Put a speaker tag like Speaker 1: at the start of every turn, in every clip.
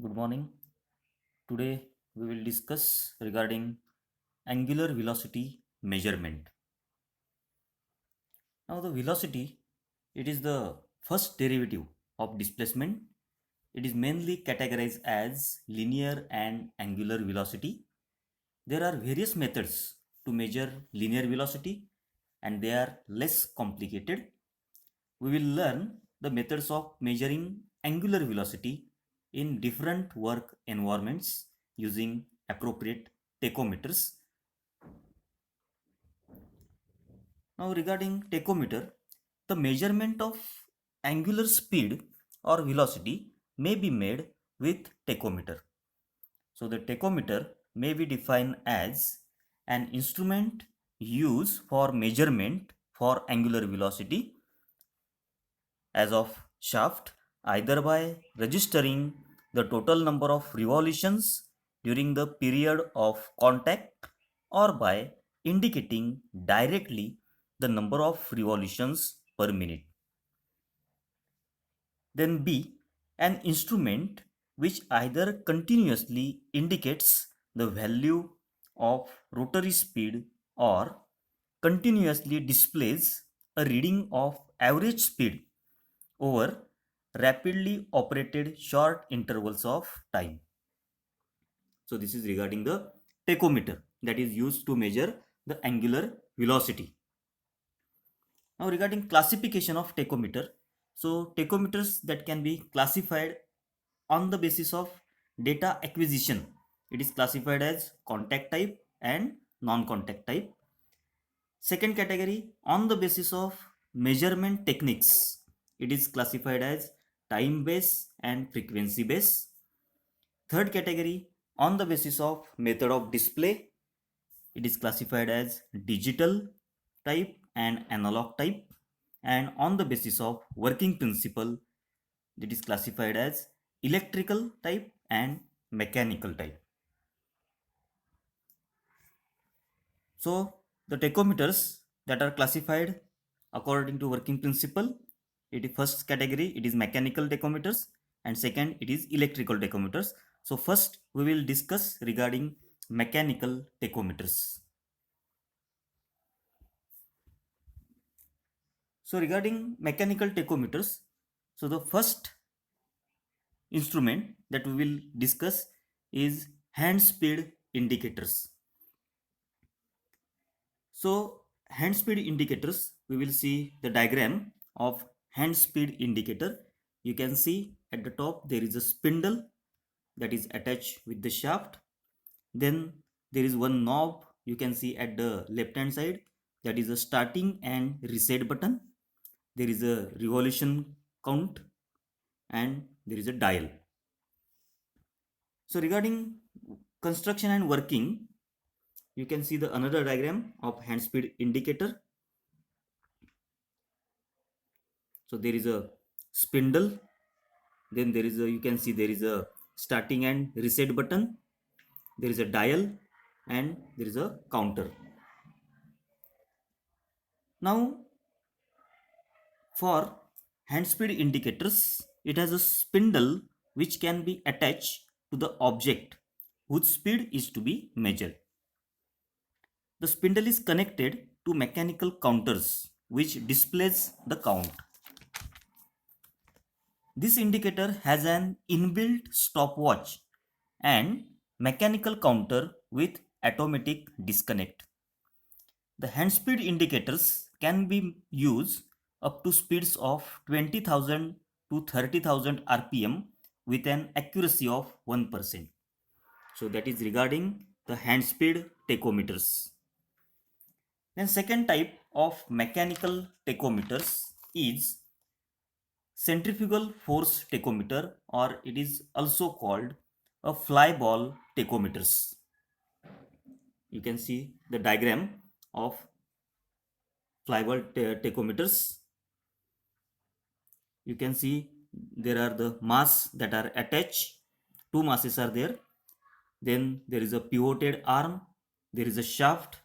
Speaker 1: Good morning. Today we will discuss regarding angular velocity measurement. Now the velocity, it is the first derivative of displacement. It is mainly categorized as linear and angular velocity. There are various methods to measure linear velocity and they are less complicated. We will learn the methods of measuring angular velocity in different work environments using appropriate tachometers. Now, regarding tachometer, the measurement of angular speed or velocity may be made with tachometer. So, the tachometer may be defined as an instrument used for measurement for angular velocity as of shaft, either by registering the total number of revolutions during the period of contact or by indicating directly the number of revolutions per minute. Then B, an instrument which either continuously indicates the value of rotary speed or continuously displays a reading of average speed over rapidly operated short intervals of time. So this is regarding the tachometer that is used to measure the angular velocity. Now regarding classification of tachometer, so tachometers that can be classified on the basis of data acquisition. It is classified as contact type and non-contact type. Second category, on the basis of measurement techniques, it is classified as time base and frequency base. Third category, on the basis of method of display, it is classified as digital type and analog type. And on the basis of working principle, it is classified as electrical type and mechanical type. So the tachometers that are classified according to working principle, it is first category, it is mechanical tachometers, and second it is electrical tachometers. So first we will discuss regarding mechanical tachometers. So regarding mechanical tachometers, so the first instrument that we will discuss is hand speed indicators. So hand speed indicators, we will see the diagram of hand speed indicator. You can see at the top there is a spindle that is attached with the shaft. Then there is one knob you can see at the left hand side, that is a starting and reset button. There is a revolution count and there is a dial. So regarding construction and working, you can see the another diagram of hand speed indicator. So there is a spindle, then there is a, you can see there is a starting and reset button, there is a dial and there is a counter. Now for hand speed indicators, it has a spindle which can be attached to the object whose speed is to be measured. The spindle is connected to mechanical counters which displays the count. This indicator has an inbuilt stopwatch and mechanical counter with automatic disconnect. The hand speed indicators can be used up to speeds of 20,000 to 30,000 rpm with an accuracy of 1%. So that is regarding the hand speed tachometers. Then second type of mechanical tachometers is centrifugal force tachometer, or it is also called a fly ball tachometers. You can see the diagram of fly ball tachometers. You can see there are the mass that are attached. Two masses are there. Then there is a pivoted arm. There is a shaft.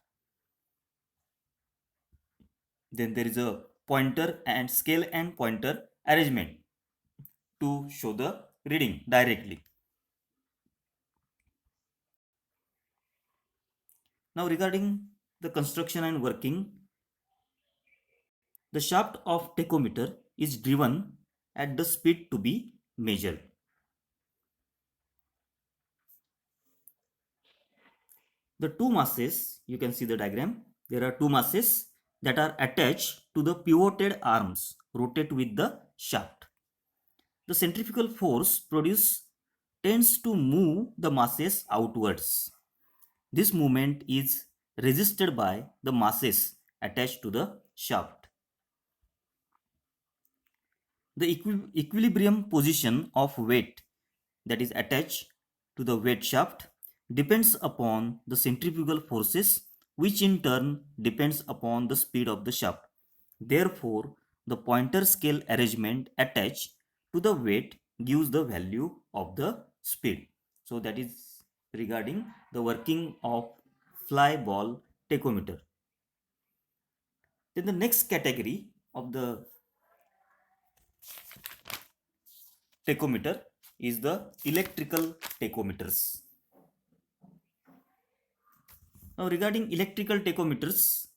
Speaker 1: Then there is a pointer and scale and pointer arrangement to show the reading directly. Now regarding the construction and working, the shaft of tachometer is driven at the speed to be measured. The two masses, you can see the diagram, there are two masses that are attached to the pivoted arms rotate with the shaft. The centrifugal force produced tends to move the masses outwards. This movement is resisted by the masses attached to the shaft. The equilibrium position of weight that is attached to the weight shaft depends upon the centrifugal forces, which in turn depends upon the speed of the shaft. Therefore, the pointer scale arrangement attached to the weight gives the value of the speed. So that is regarding the working of fly ball tachometer. Then the next category of the tachometer is the electrical tachometers. Now regarding electrical tachometers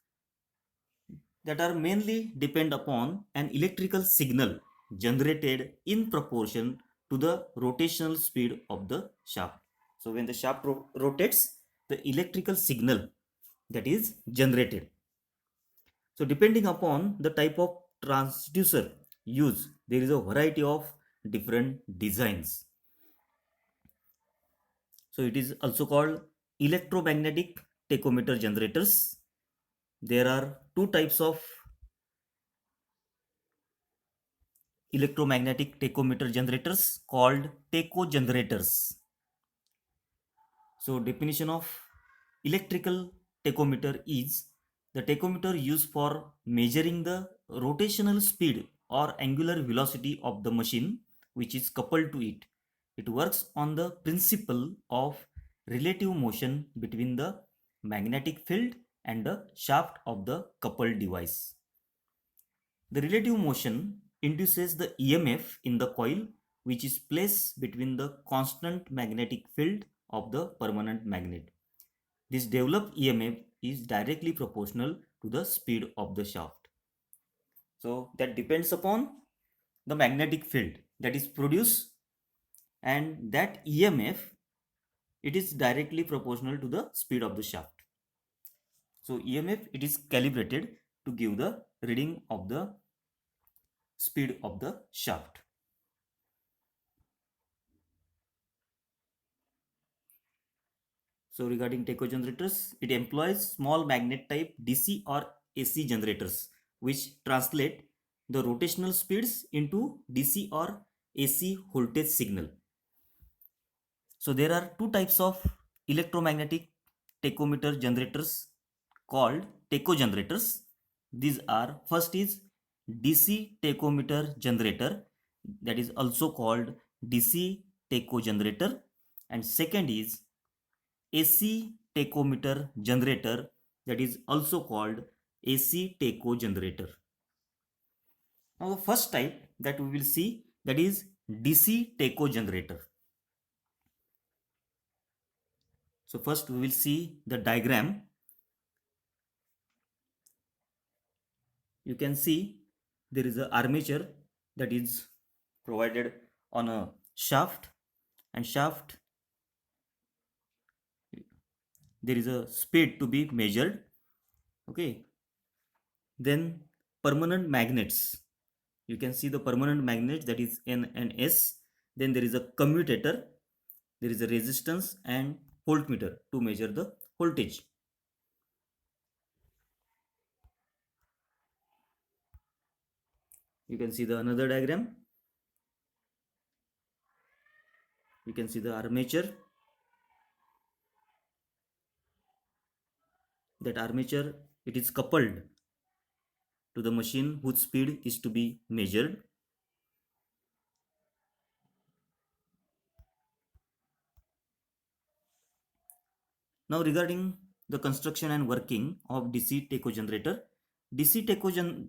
Speaker 1: that are mainly depend upon an electrical signal generated in proportion to the rotational speed of the shaft. So when the shaft rotates, the electrical signal that is generated. So depending upon the type of transducer used, there is a variety of different designs. So it is also called electromagnetic tachometer generators. There are two types of electromagnetic tachometer generators called tacho generators. So definition of electrical tachometer is the tachometer used for measuring the rotational speed or angular velocity of the machine which is coupled to it. It works on the principle of relative motion between the magnetic field and the shaft of the coupled device. The relative motion induces the EMF in the coil which is placed between the constant magnetic field of the permanent magnet. This developed EMF is directly proportional to the speed of the shaft. So that depends upon the magnetic field that is produced, and that EMF, it is directly proportional to the speed of the shaft. So EMF, it is calibrated to give the reading of the speed of the shaft. So regarding tacho generators, it employs small magnet type DC or AC generators which translate the rotational speeds into DC or AC voltage signal. So there are two types of electromagnetic tachometer generators called tacho generators. These are, first is DC tachometer generator, that is also called DC tacho generator, and second is AC tachometer generator, that is also called AC tacho generator. Now the first type that we will see, that is DC tacho generator. So first we will see the diagram. You can see there is a armature that is provided on a shaft, and shaft there is a speed to be measured. Okay, then permanent magnets, you can see the permanent magnets, that is N and S. Then there is a commutator, there is a resistance and voltmeter to measure the voltage. You can see the another diagram. You can see the armature. That armature, it is coupled to the machine whose speed is to be measured. Now regarding the construction and working of DC tacho generator, DC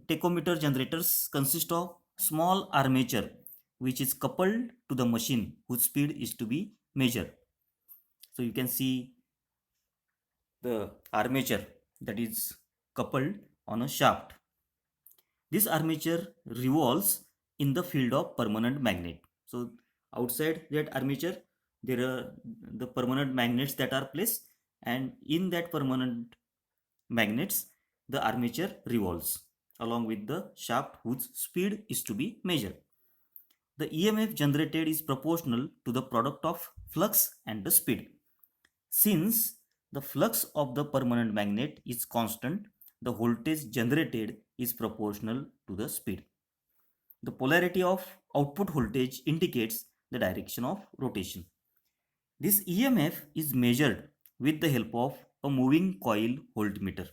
Speaker 1: tachometer generators consist of small armature which is coupled to the machine whose speed is to be measured. So you can see the armature that is coupled on a shaft. This armature revolves in the field of permanent magnet. So outside that armature, there are the permanent magnets that are placed, and in that permanent magnets, the armature revolves along with the shaft whose speed is to be measured. The EMF generated is proportional to the product of flux and the speed. Since the flux of the permanent magnet is constant, the voltage generated is proportional to the speed. The polarity of output voltage indicates the direction of rotation. This EMF is measured with the help of a moving coil voltmeter,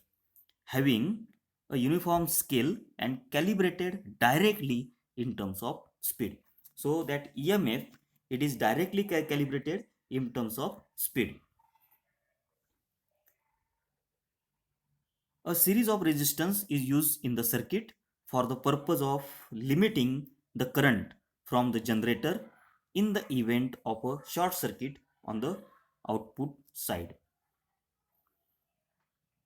Speaker 1: having a uniform scale and calibrated directly in terms of speed. So that EMF, it is directly calibrated in terms of speed. A series of resistance is used in the circuit for the purpose of limiting the current from the generator in the event of a short circuit on the output side.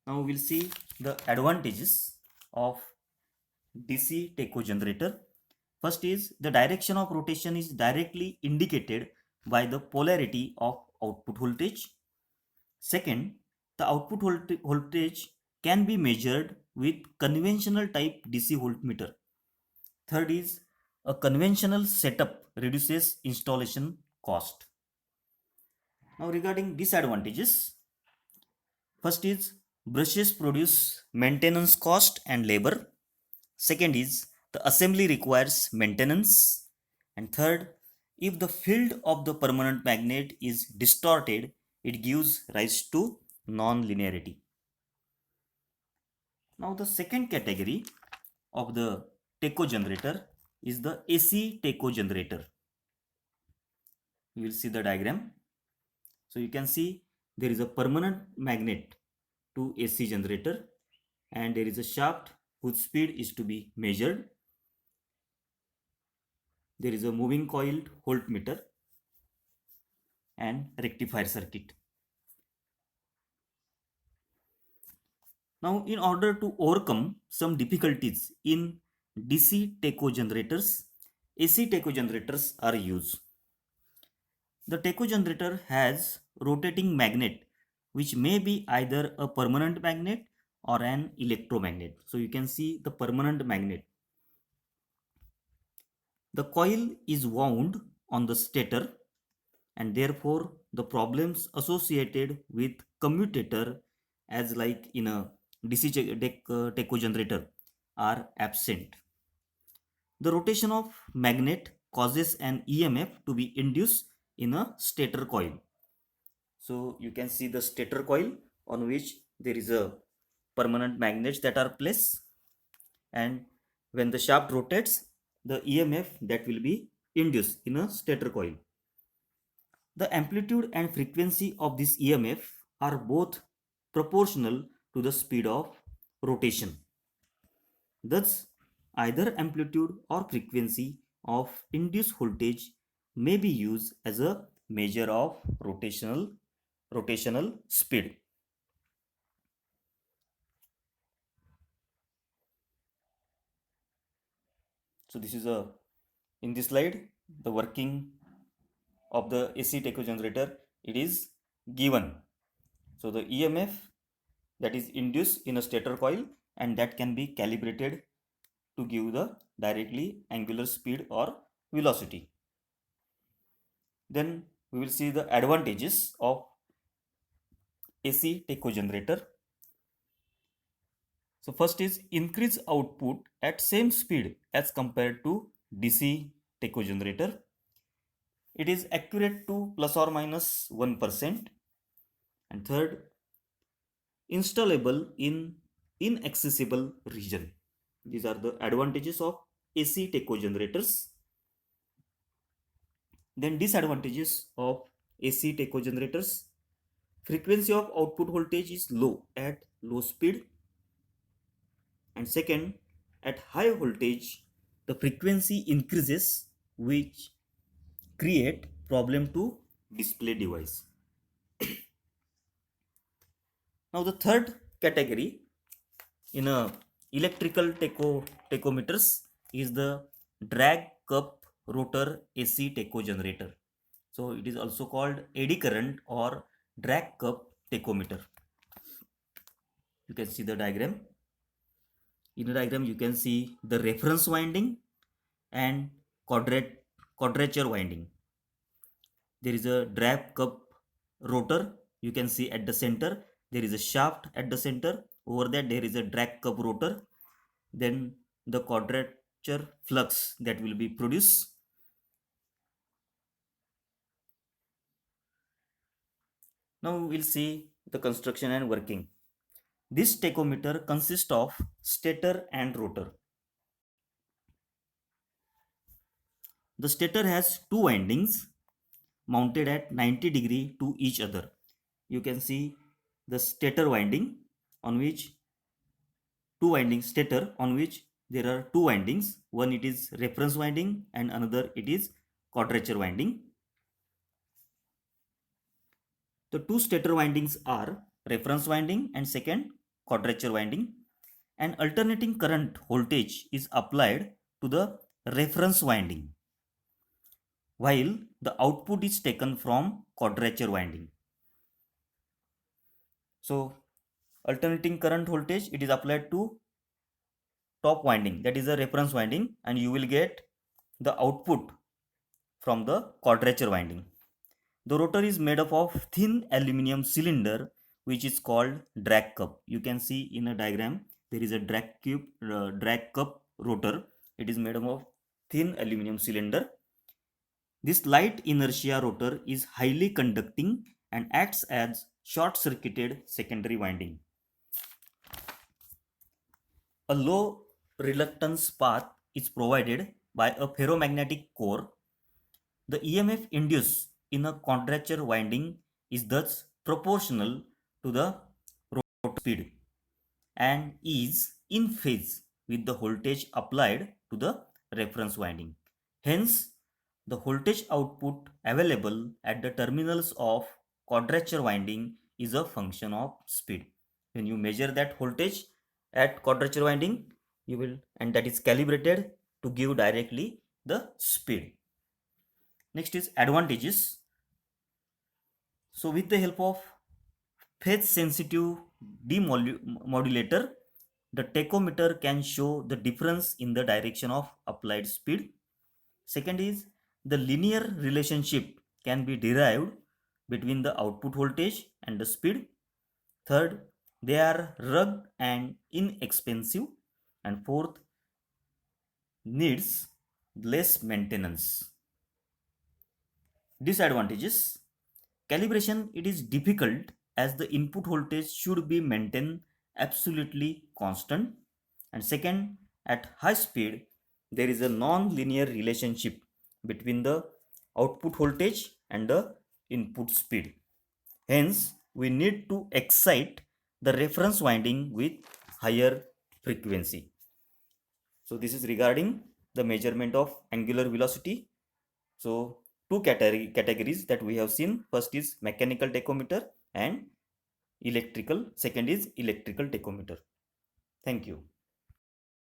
Speaker 1: Now we'll see the advantages of DC tacho generator. First is the direction of rotation is directly indicated by the polarity of output voltage. Second, the output voltage can be measured with conventional type DC voltmeter. Third is a conventional setup reduces installation cost. Now regarding disadvantages, first is brushes produce maintenance cost and labor. Second is the assembly requires maintenance. And third, if the field of the permanent magnet is distorted, it gives rise to non-linearity. Now the second category of the tacho generator is the AC tacho generator. You will see the diagram. So you can see there is a permanent magnet to AC generator, and there is a shaft whose speed is to be measured. There is a moving coiled voltmeter and rectifier circuit. Now, in order to overcome some difficulties in DC tacho generators, AC tacho generators are used. The tacho generator has rotating magnet which may be either a permanent magnet or an electromagnet. So you can see the permanent magnet. The coil is wound on the stator, and therefore the problems associated with commutator as like in a DC tacho generator are absent. The rotation of magnet causes an EMF to be induced in a stator coil. So you can see the stator coil on which there is a permanent magnets that are placed, and when the shaft rotates, the EMF that will be induced in a stator coil. The amplitude and frequency of this EMF are both proportional to the speed of rotation. Thus, either amplitude or frequency of induced voltage may be used as a measure of rotational speed. So this is a in this slide the working of the AC tacho generator, it is given. So the EMF that is induced in a stator coil, and that can be calibrated to give the directly angular speed or velocity. Then we will see the advantages of AC tacho generator. So first is increase output at same speed as compared to DC tacho generator. It is accurate to plus or minus 1%. And third, installable in inaccessible region. These are the advantages of AC tacho generators. Then disadvantages of AC tacho generators. Frequency of output voltage is low at low speed. And second, at high voltage, the frequency increases, which create problem to display device. Now the third category in a electrical tachometers is the drag cup rotor AC tacho generator. So it is also called eddy current or drag cup tachometer. You can see the diagram. In the diagram you can see the reference winding and quadrature winding. There is a drag cup rotor. You can see at the center there is a shaft at the center. Over that there is a drag cup rotor. Then the quadrature flux that will be produced. Now we'll see the construction and working. This tachometer consists of stator and rotor. The stator has two windings mounted at 90 degree to each other. You can see the stator winding on which two windings, stator on which there are two windings. One it is reference winding and another it is quadrature winding. The two stator windings are reference winding and second quadrature winding. An alternating current voltage is applied to the reference winding while the output is taken from quadrature winding. So alternating current voltage it is applied to top winding, that is the reference winding, and you will get the output from the quadrature winding. The rotor is made up of thin aluminum cylinder which is called drag cup. You can see in a diagram there is a drag cup rotor. It is made up of thin aluminum cylinder. This light inertia rotor is highly conducting and acts as short circuited secondary winding. A low reluctance path is provided by a ferromagnetic core. The EMF induced in a quadrature winding is thus proportional to the rotor speed and is in phase with the voltage applied to the reference winding. Hence, the voltage output available at the terminals of quadrature winding is a function of speed. When you measure that voltage at quadrature winding, you will, and that is calibrated to give directly the speed. Next is advantages. So with the help of phase sensitive demodulator, the tachometer can show the difference in the direction of applied speed. Second is the linear relationship can be derived between the output voltage and the speed. Third, they are rugged and inexpensive. And fourth, needs less maintenance. Disadvantages: calibration it is difficult as the input voltage should be maintained absolutely constant. And second, at high speed there is a non-linear relationship between the output voltage and the input speed. Hence, we need to excite the reference winding with higher frequency. So this is regarding the measurement of angular velocity. So two categories that we have seen. First is mechanical tachometer and electrical. Second is electrical tachometer. Thank you.